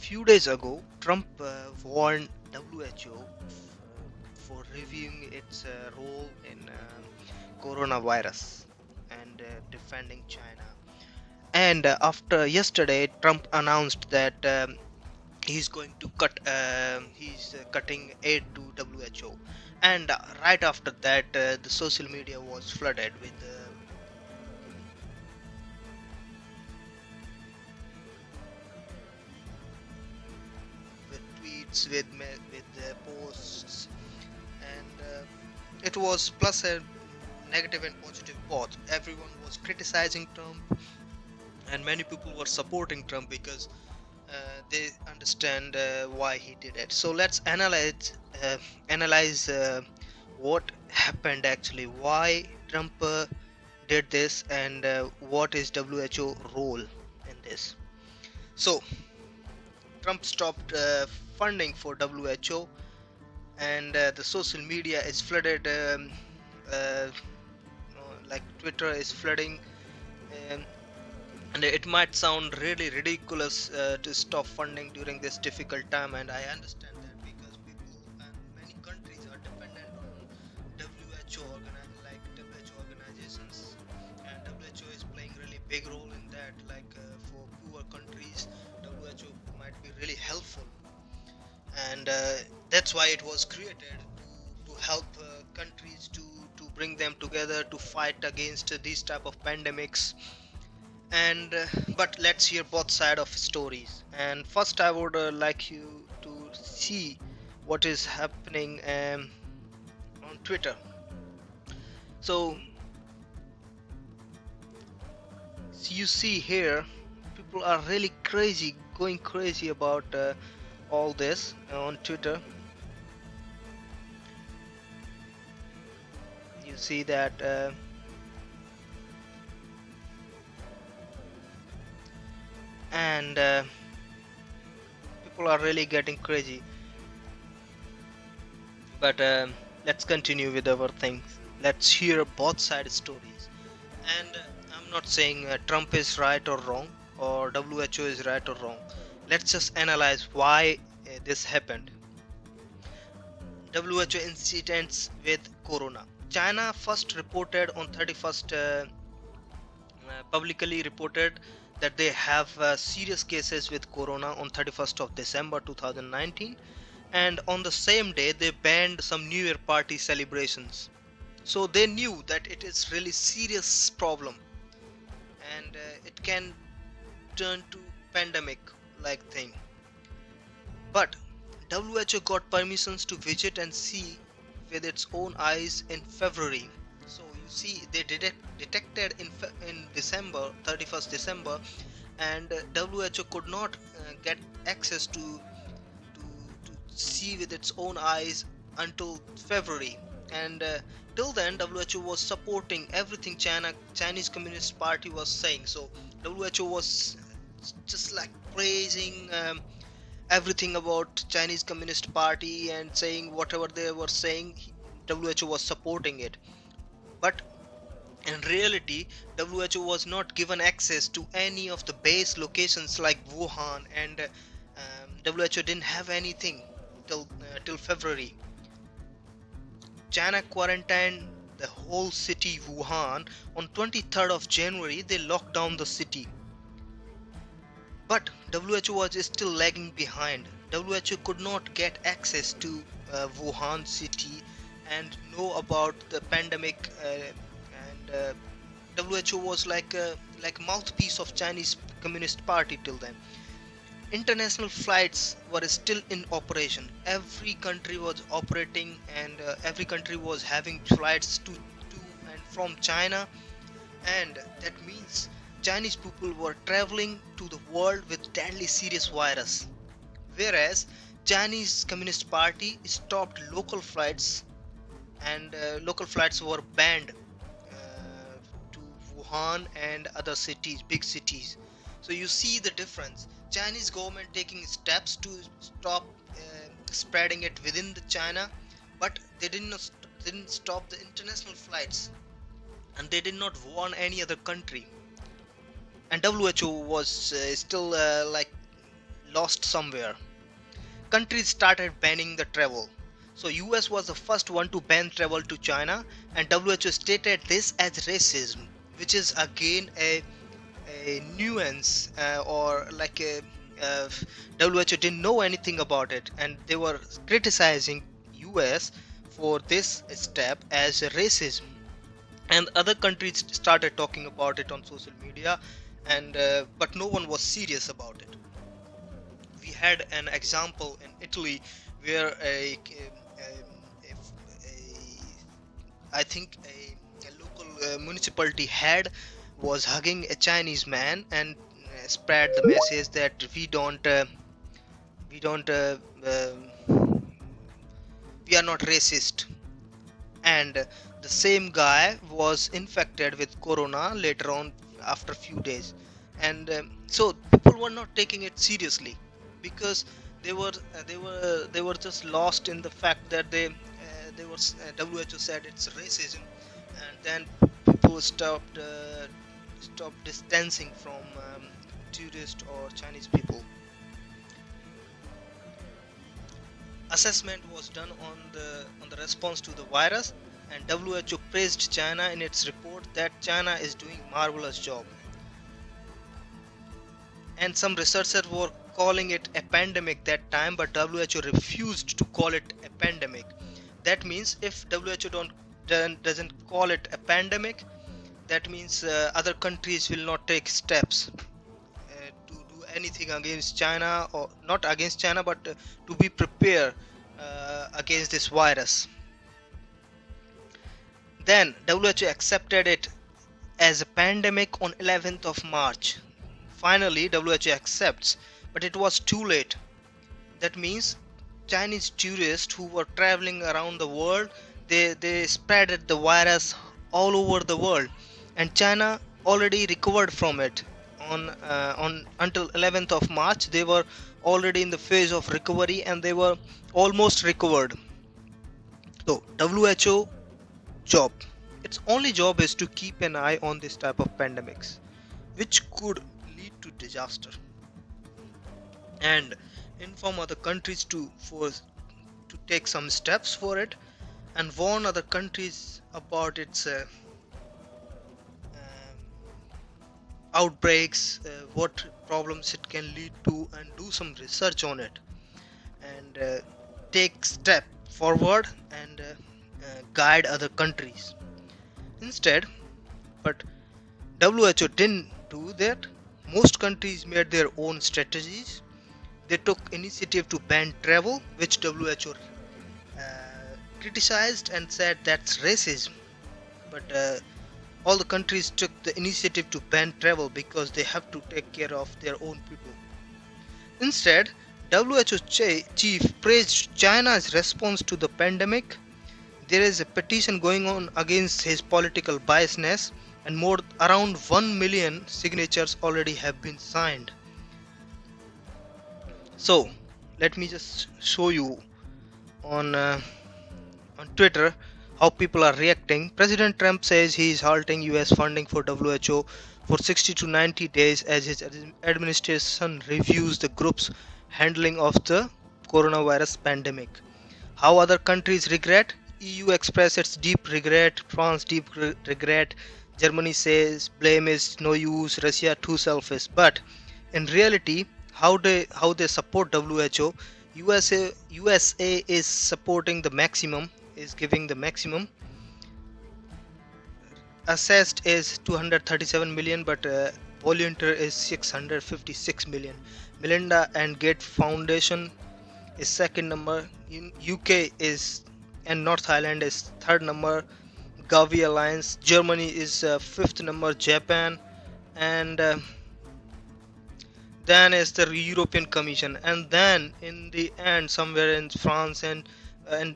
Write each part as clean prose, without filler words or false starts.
few days ago, Trump warned WHO for reviewing its role in coronavirus and defending China. And after yesterday, Trump announced that he's going to he's cutting aid to WHO. And right after that, the social media was flooded with tweets, with posts, and it was plus a negative and positive both. Everyone was criticizing Trump, and many people were supporting Trump because they understand why he did it. So let's analyze what happened actually, why Trump did this, and what is WHO role in this. So Trump stopped funding for WHO, and the social media is flooded. Like Twitter is flooding, um, and it might sound really ridiculous to stop funding during this difficult time, and I understand that because people and many countries are dependent on WHO organizations, and WHO is playing really big role in that. Like for poor countries, WHO might be really helpful, and that's why it was created to help countries to bring them together to fight against these type of pandemics. And but let's hear both side of stories. And first I would like you to see what is happening on Twitter. So you see here, people are really crazy, going crazy about all this on Twitter. You see that and people are really getting crazy. But let's continue with our things. Let's hear both side stories. And I'm not saying Trump is right or wrong, or WHO is right or wrong. Let's just analyze why this happened. WHO incidents with corona. China first reported on 31st, publicly reported that they have serious cases with corona on 31st of December 2019, and on the same day they banned some New Year party celebrations. So they knew that it is really serious problem, and it can turn to pandemic like thing. But WHO got permissions to visit and see with its own eyes in February. So you see, they detected in December 31st December, and WHO could not get access to see with its own eyes until February. And till then, WHO was supporting everything Chinese Communist Party was saying. So WHO was just like praising everything about Chinese Communist Party and saying whatever they were saying. WHO was supporting it. But in reality, WHO was not given access to any of the base locations like Wuhan, and WHO didn't have anything till February. China quarantined the whole city Wuhan on 23rd of January. They locked down the city. But WHO was still lagging behind. WHO could not get access to Wuhan city and know about the pandemic, and WHO was like mouthpiece of Chinese Communist Party till then. International flights were still in operation. Every country was operating, and every country was having flights to and from China, and that means Chinese people were traveling to the world with deadly serious virus. Whereas Chinese Communist Party stopped local flights, and local flights were banned to Wuhan and other cities, big cities. So you see the difference. Chinese government taking steps to stop spreading it within the China, but they didn't stop the international flights, and they did not warn any other country. And WHO was still like lost somewhere. Countries started banning the travel. So US was the first one to ban travel to China, and WHO stated this as racism, which is again a nuance, or like a WHO didn't know anything about it, and they were criticizing US for this step as racism. And other countries started talking about it on social media, and but no one was serious about it. We had an example in Italy where I think a local municipality head was hugging a Chinese man and spread the message that we are not racist. And the same guy was infected with corona later on after a few days. And so people were not taking it seriously, because they were just lost in the fact that they were WHO said it's racism. And then people stopped distancing from tourists or Chinese people. Assessment was done on the response to the virus, and WHO praised China in its report that China is doing marvelous job. And some researchers were calling it a pandemic that time, but WHO refused to call it a pandemic. That means if WHO doesn't call it a pandemic, that means other countries will not take steps to do anything against China, or not against China, but to be prepared against this virus. Then WHO accepted it as a pandemic on 11th of March. Finally, WHO accepts, but it was too late. That means Chinese tourists who were traveling around the world, they spread the virus all over the world, and China already recovered from it. On until 11th of March, they were already in the phase of recovery, and they were almost recovered. So WHO job, its only job is to keep an eye on this type of pandemics, which could lead to disaster, and inform other countries to take some steps for it, and warn other countries about its outbreaks, what problems it can lead to, and do some research on it, and take step forward, and guide other countries. Instead, but WHO didn't do that. Most countries made their own strategies. They took initiative to ban travel, which WHO criticized and said that's racism. But all the countries took the initiative to ban travel because they have to take care of their own people. Instead, WHO chief praised China's response to the pandemic. There is a petition going on against his political biasness, and around 1 million signatures already have been signed. So let me just show you on Twitter how people are reacting. President Trump says he is halting US funding for WHO for 60 to 90 days as his administration reviews the group's handling of the coronavirus pandemic. How other countries regret? EU express its deep regret, France deep regret, Germany says blame is no use, Russia too selfish. But in reality, how they support WHO, USA is supporting the maximum, is giving the maximum. Assessed is 237 million, but volunteer is 656 million. Melinda and Gates Foundation is second number. UK is, and North Ireland is third number. Gavi Alliance, Germany is fifth number. Japan, and then is the European Commission, and then in the end somewhere in France, and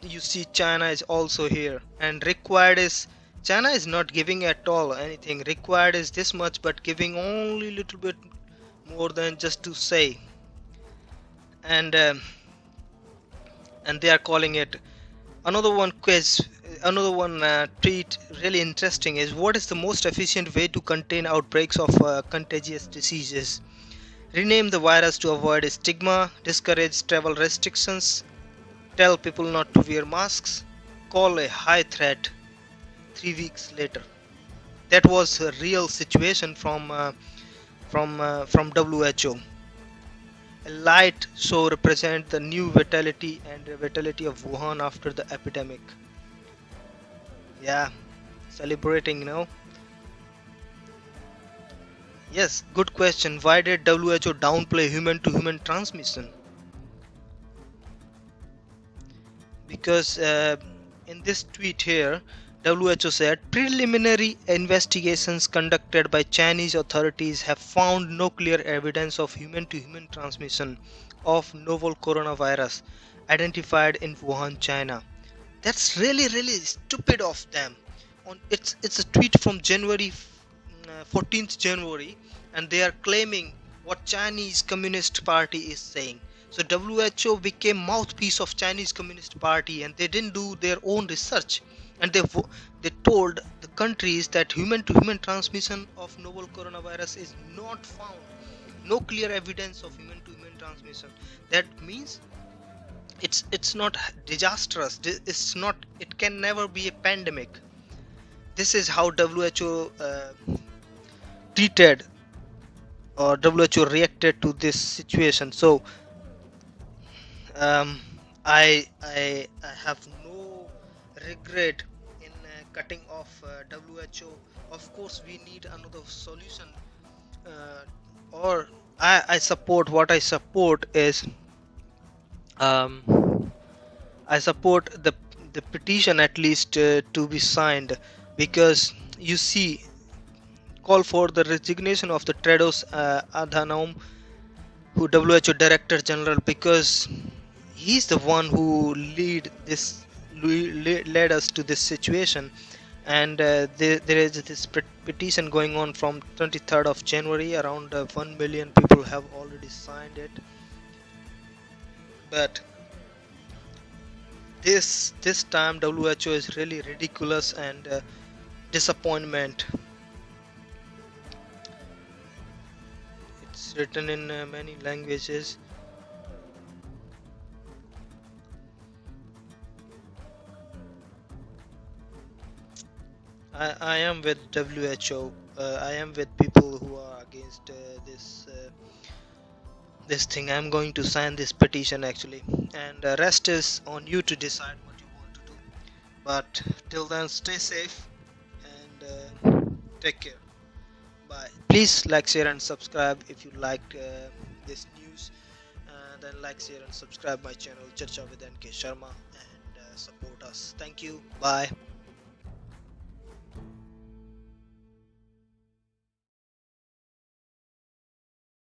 you see China is also here. And required is, China is not giving at all anything. Required is this much, but giving only little bit more than just to say. And they are calling it. Another one tweet really interesting is, what is the most efficient way to contain outbreaks of contagious diseases? Rename the virus to avoid stigma, discourage travel restrictions, tell people not to wear masks, call a high threat 3 weeks later. That was a real situation from WHO. A light show represent the new vitality and vitality of Wuhan after the epidemic. Yeah, celebrating, Yes, good question. Why did WHO downplay human to human transmission? Because in this tweet here, WHO said preliminary investigations conducted by Chinese authorities have found no clear evidence of human to human transmission of novel coronavirus identified in Wuhan, China. That's really stupid of them. On it's a tweet from January 14th January, and they are claiming what Chinese Communist Party is saying. So WHO became mouthpiece of Chinese Communist Party, and they didn't do their own research, and they told the countries that human to human transmission of novel coronavirus is not found. No clear evidence of human to human transmission. That means it's not disastrous. It's not. It can never be a pandemic. This is how WHO treated or WHO reacted to this situation. So um, I have no regret in cutting off WHO. Of course, we need another solution. Or I support what I support is um, I support the petition at least to be signed, because you see, call for the resignation of the Tedros Adhanom, who WHO Director General, because he's the one who led us to this situation. And there is this petition going on from 23rd of January. Around 1 million people have already signed it. But this time WHO is really ridiculous and disappointment. It's written in many languages. I am with WHO. I am with people who are against this thing. I'm going to sign this petition actually, and the rest is on you to decide what you want to do. But till then, stay safe and take care. Bye. Please like, share, and subscribe if you liked this news. Then like, share, and subscribe my channel Charcha with NK Sharma, and support us. Thank you. Bye.